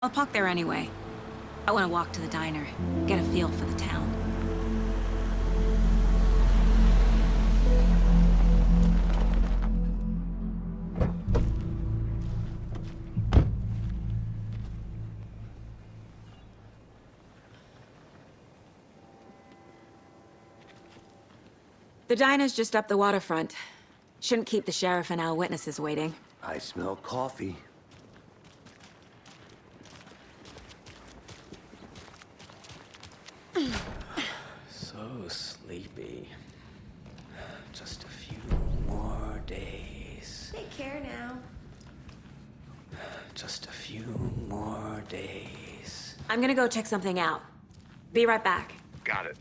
I'll park there anyway. I want to walk to the diner, get a feel for the town. The diner's just up the waterfront. Shouldn't keep the sheriff and our witnesses waiting. I smell coffee. So sleepy. Just a few more days. Take care now. Just a few more days. I'm gonna go check something out. Be right back. Got it.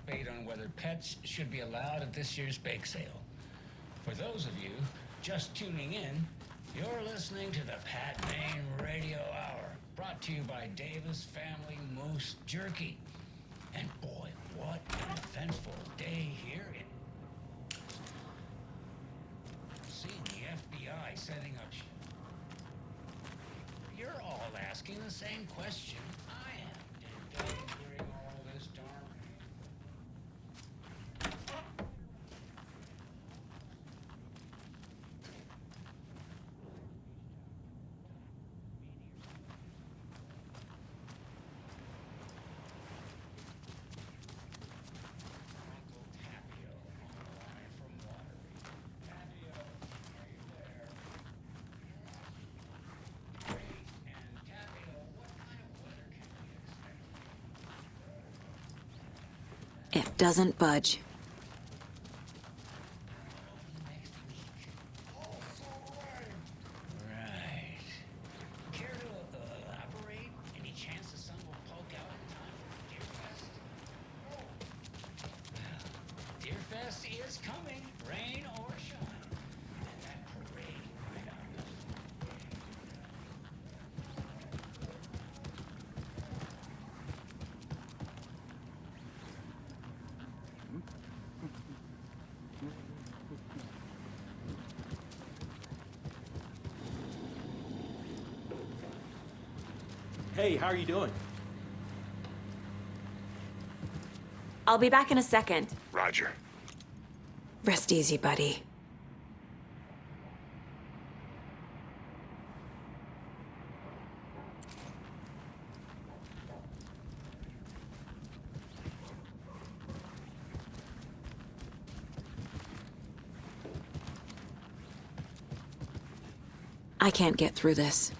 Debate on whether pets should be allowed at this year's bake sale. For those of you just tuning in, you're listening to the Pat Maine Radio Hour, brought to you by Davis Family Moose Jerky. And boy, what an eventful day here in... Seeing the FBI setting up... You're all asking the same question I am. Did they during all this darn... Uncle Tapio on the line from Watery. Tapio, are you there? Great. And Tapio, what kind of weather can we expect? It doesn't budge. Right. Care to elaborate? Any chance the sun will poke out in time for Deerfest? Well, Deerfest is coming, rain or shine. And that parade right out of Hey, how are you doing? I'll be back in a second. Roger. Rest easy, buddy. I can't get through this.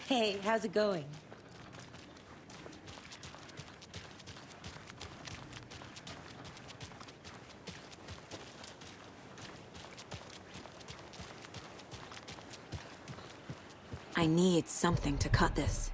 Hey, how's it going? I need something to cut this.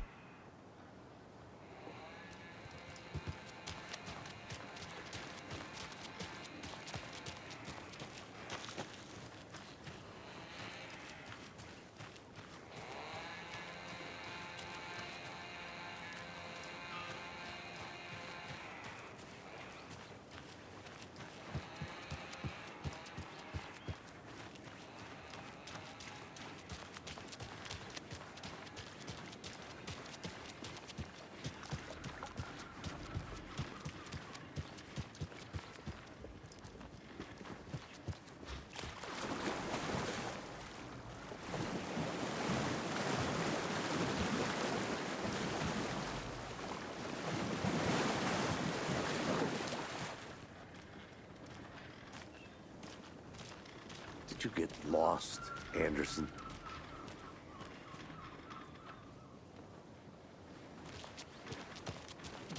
Did you get lost, Anderson?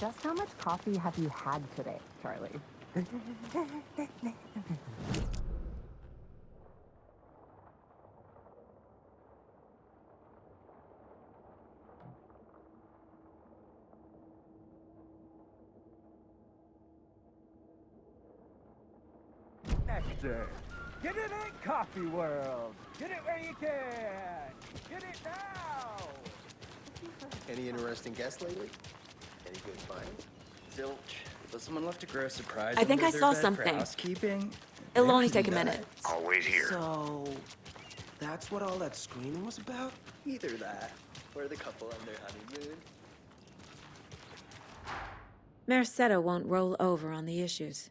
just how much coffee have you had today, Charlie? Nectar. Get it in Coffee World. Get it where you can. Get it now. Any interesting guests lately? Any good finds? Zilch. Was someone left to grow a surprise? I think under I their saw bed for something. housekeeping? It'll only Maybe take a not. minute. Always here. So, that's what all that screaming was about? Either that, or the couple on their honeymoon. Merced won't roll over on the issues.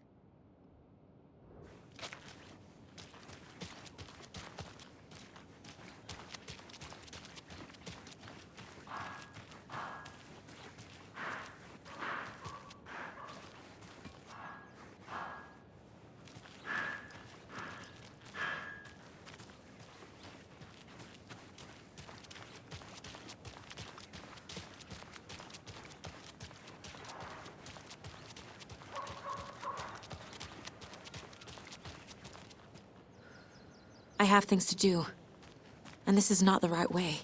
I have things to do, and this is not the right way.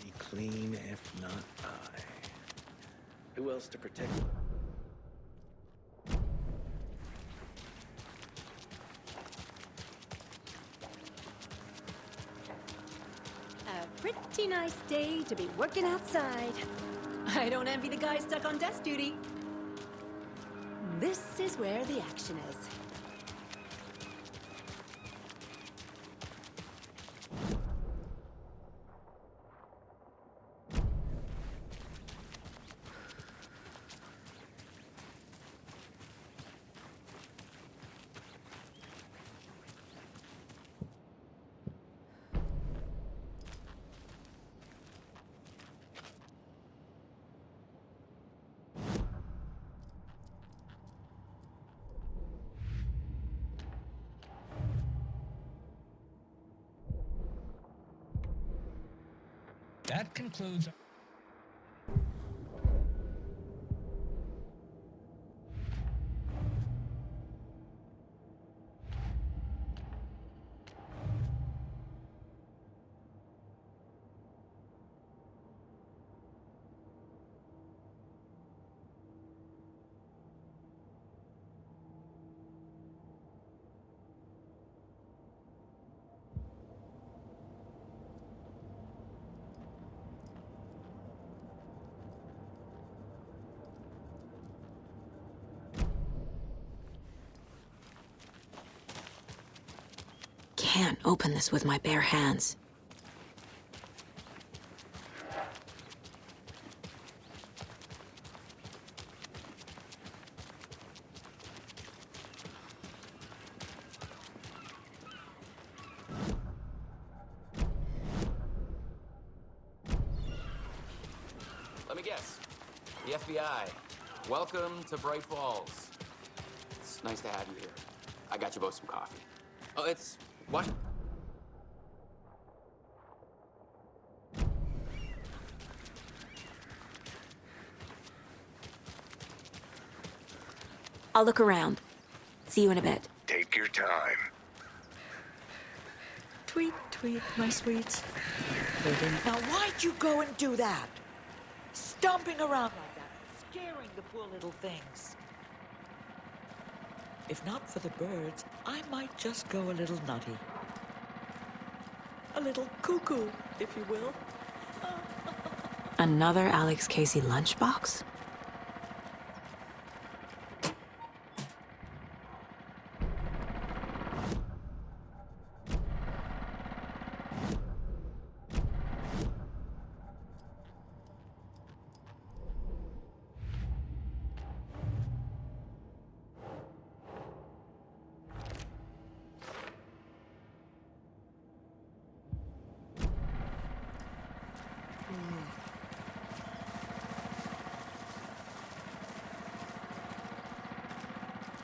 Be clean, if not I. Who else to protect? A pretty nice day to be working outside. I don't envy the guy stuck on desk duty. This is where the action is. That concludes. Can't open this with my bare hands. Let me guess. The FBI. Welcome to Bright Falls. It's nice to have you here. I got you both some coffee. Oh, it's... what? I'll look around. See you in a bit. Take your time. Tweet, tweet, my sweets. Now why'd you go and do that? Stomping around like that, scaring the poor little things. If not for the birds, I might just go a little nutty. A little cuckoo, if you will. Another Alex Casey lunchbox?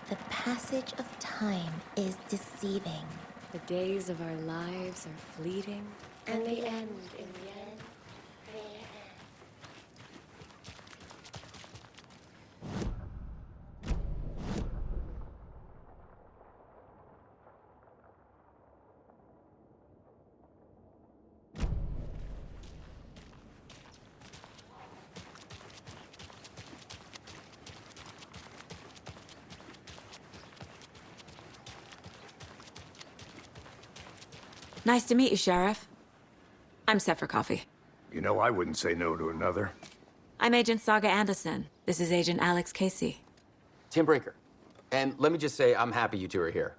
The passage of time is deceiving. The days of our lives are fleeting, and they end in the end. Nice to meet you, Sheriff. I'm set for coffee. You know, I wouldn't say no to another. I'm Agent Saga Anderson. This is Agent Alex Casey. Tim Brinker. And let me just say, I'm happy you two are here.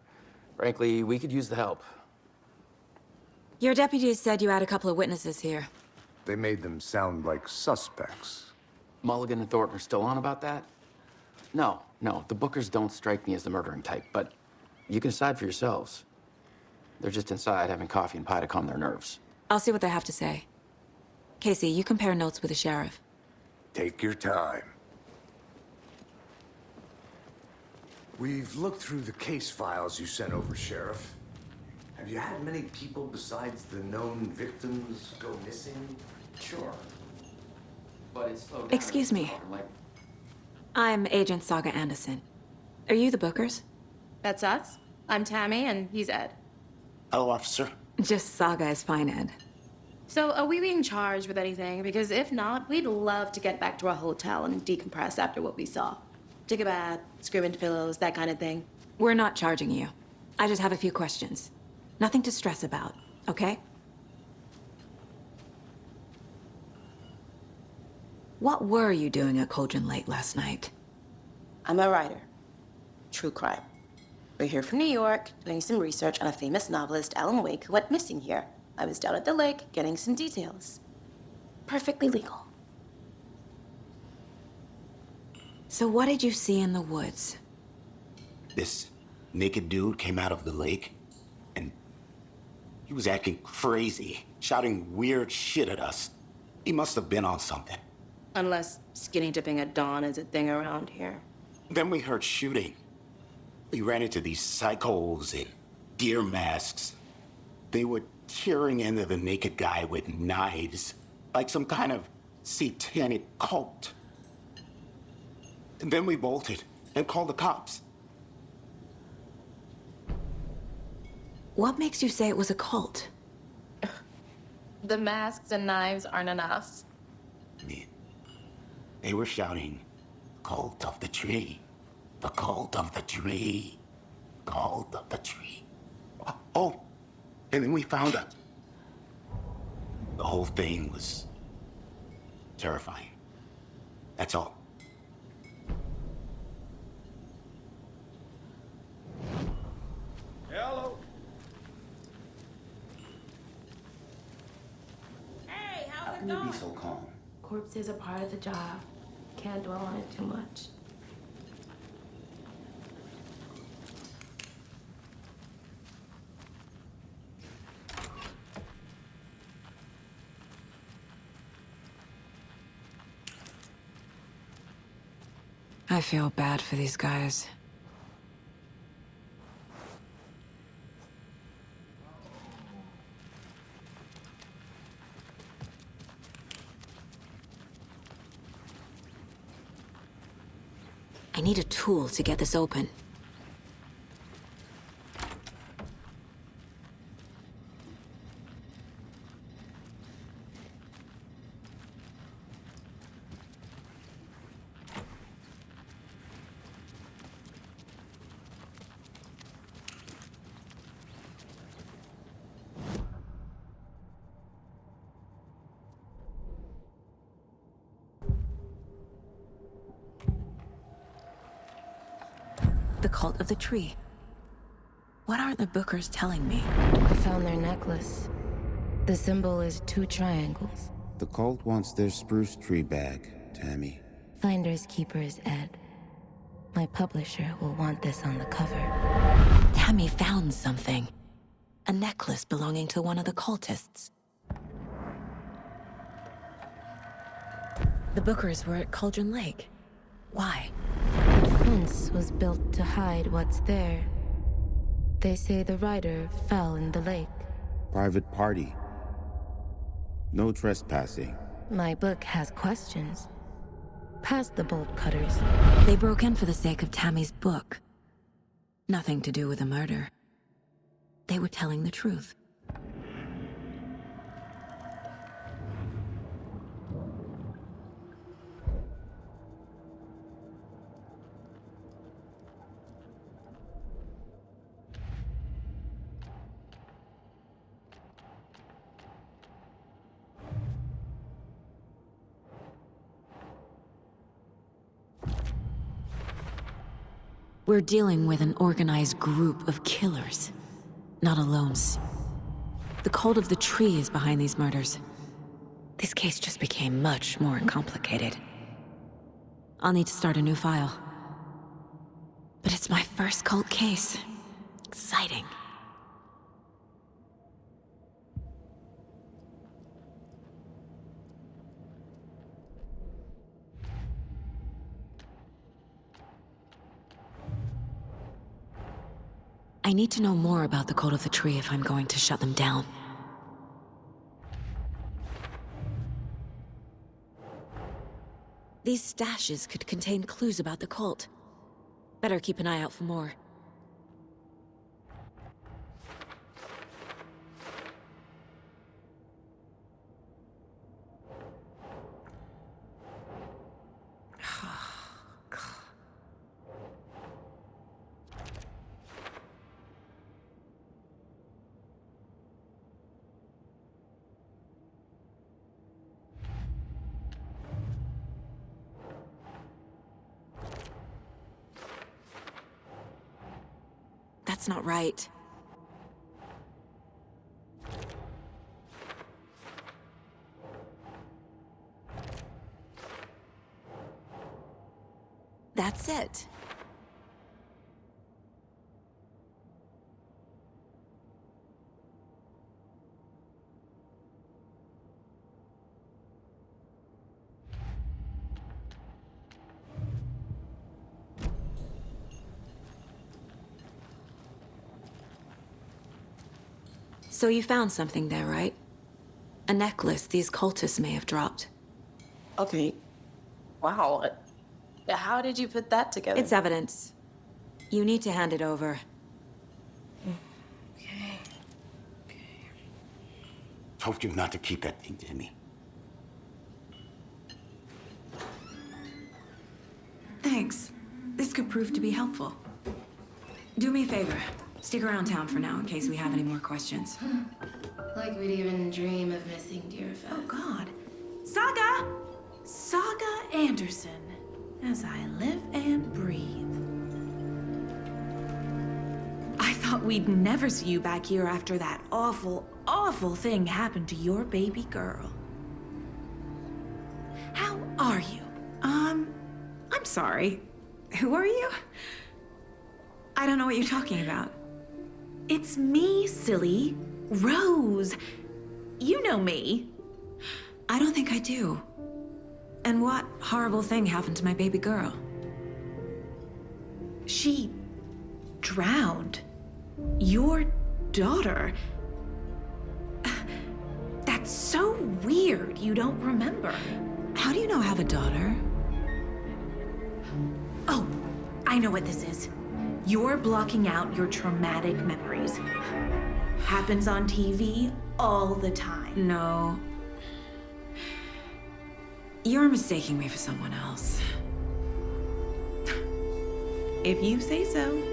Frankly, we could use the help. Your deputies said you had a couple of witnesses here. They made them sound like suspects. Mulligan and Thornton are still on about that? No, the Bookers don't strike me as the murdering type, but you can decide for yourselves. They're just inside having coffee and pie to calm their nerves. I'll see what they have to say. Casey, you compare notes with the sheriff. Take your time. We've looked through the case files you sent over, Sheriff. Have you had many people besides the known victims go missing? Sure. But it's slowed down. Excuse me. I'm Agent Saga Anderson. Are you the Bookers? That's us. I'm Tammy, and he's Ed. Hello, officer. Just Saga is fine, Ed. So, are we being charged with anything? Because if not, we'd love to get back to our hotel and decompress after what we saw. Take a bath, scream into pillows, that kind of thing. We're not charging you. I just have a few questions. Nothing to stress about, okay? What were you doing at Cauldron Lake last night? I'm a writer. True crime. We're here from New York, doing some research on a famous novelist, Alan Wake, who went missing here. I was down at the lake, getting some details. Perfectly legal. So what did you see in the woods? This naked dude came out of the lake, and he was acting crazy, shouting weird shit at us. He must have been on something. Unless skinny dipping at dawn is a thing around here. Then we heard shooting. We ran into these psychos in deer masks. They were tearing into the naked guy with knives, like some kind of satanic cult. And then we bolted and called the cops. What makes you say it was a cult? The masks and knives aren't enough. They were shouting, "Cult of the tree. The cult of the tree. Cult of the tree." Oh, and then we found out. The whole thing was terrifying. That's all. Hello. Hey, How can you be so calm? Corpses are part of the job. Can't dwell on it too much. I feel bad for these guys. I need a tool to get this open. The Cult of the Tree. What aren't the Bookers telling me? I found their necklace. The symbol is 2 triangles. The cult wants their spruce tree back, Tammy. Finders keepers, Ed. My publisher will want this on the cover. Tammy found something. A necklace belonging to one of the cultists. The Bookers were at Cauldron Lake. Why? The fence was built to hide what's there. They say the rider fell in the lake. Private party. No trespassing. My book has questions. Past the bolt cutters. They broke in for the sake of Tammy's book. Nothing to do with a murder. They were telling the truth. We're dealing with an organized group of killers, not a lone. The Cult of the Tree is behind these murders. This case just became much more complicated. I'll need to start a new file. But it's my first cult case. Exciting. I need to know more about the Cult of the Tree if I'm going to shut them down. These stashes could contain clues about the cult. Better keep an eye out for more. That's not right. That's it. So you found something there, right? A necklace these cultists may have dropped. Okay. Wow. How did you put that together? It's evidence. You need to hand it over. Okay. Told you not to keep that thing to me. Thanks. This could prove to be helpful. Do me a favor. Stick around town for now in case we have any more questions. Like we'd even dream of missing Deerfest. Oh, God. Saga! Saga Anderson. As I live and breathe. I thought we'd never see you back here after that awful, awful thing happened to your baby girl. How are you? I'm sorry. Who are you? I don't know what you're talking about. It's me, silly. Rose. You know me. I don't think I do. And what horrible thing happened to my baby girl? She drowned. Your daughter. That's so weird you don't remember. How do you know I have a daughter? Oh, I know what this is. You're blocking out your traumatic memories. Happens on TV all the time. No. You're mistaking me for someone else. If you say so.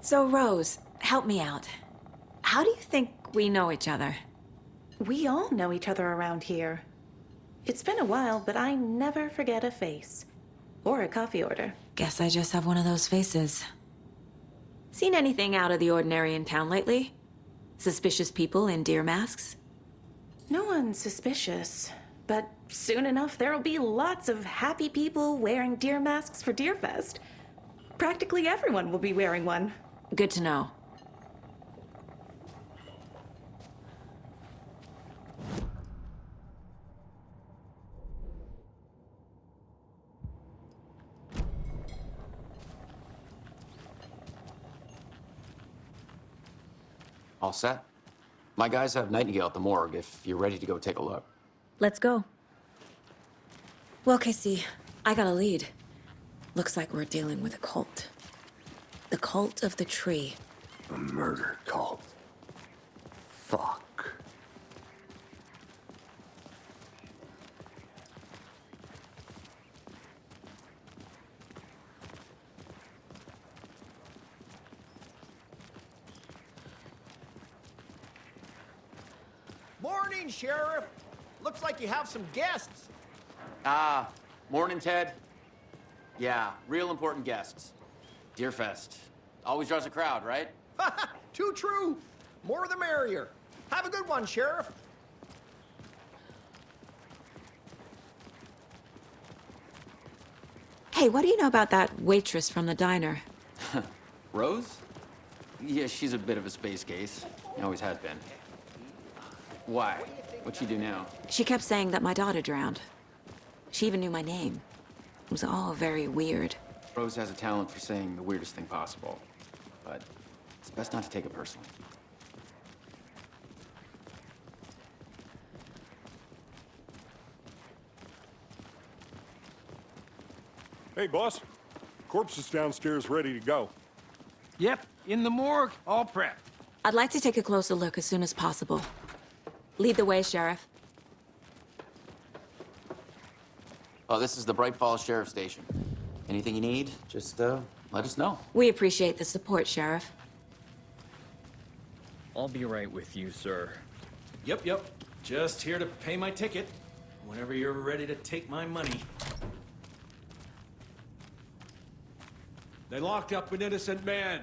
So, Rose, help me out. How do you think we know each other? We all know each other around here. It's been a while, but I never forget a face. Or a coffee order. Guess I just have one of those faces. Seen anything out of the ordinary in town lately? Suspicious people in deer masks? No one's suspicious. But soon enough, there'll be lots of happy people wearing deer masks for Deerfest. Practically everyone will be wearing one. Good to know. All set? My guys have Nightingale at the morgue if you're ready to go take a look. Let's go. Well, Casey, I got a lead. Looks like we're dealing with a cult. The cult of the tree. A murder cult. Fuck. Morning, Sheriff. Looks like you have some guests. Ah, morning, Ted. Yeah, real important guests. Deerfest. Always draws a crowd, right? Too true. More the merrier. Have a good one, Sheriff. Hey, what do you know about that waitress from the diner? Rose? Yeah, she's a bit of a space case. Always has been. Why? What'd she do now? She kept saying that my daughter drowned. She even knew my name. It was all very weird. Rose has a talent for saying the weirdest thing possible. But it's best not to take it personally. Hey, boss. Corpse is downstairs ready to go. Yep, in the morgue, all prepped. I'd like to take a closer look as soon as possible. Lead the way, Sheriff. Oh, this is the Bright Falls Sheriff Station. Anything you need, just let us know. We appreciate the support, Sheriff. I'll be right with you, sir. Yep. Just here to pay my ticket. Whenever you're ready to take my money. They locked up an innocent man.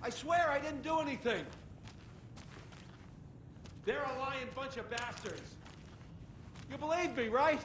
I swear I didn't do anything. They're a lying bunch of bastards. You believe me, right?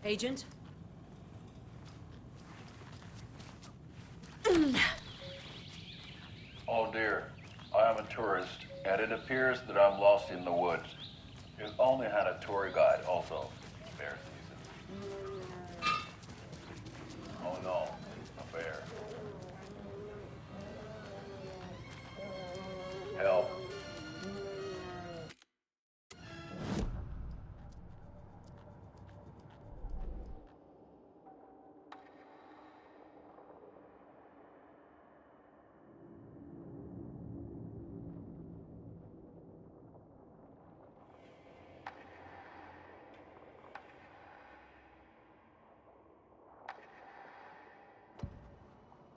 Agent? Oh dear, I am a tourist, and it appears that I'm lost in the woods. You've only had a tour guide also. Bear season. Oh no, a bear. Help.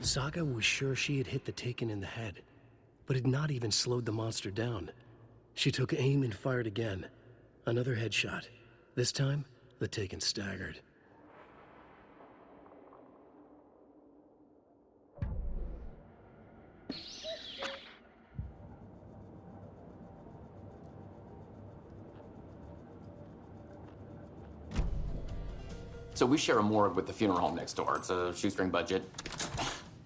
Saga was sure she had hit the Taken in the head, but had not even slowed the monster down. She took aim and fired again. Another headshot. This time, the Taken staggered. So we share a morgue with the funeral home next door. It's a shoestring budget.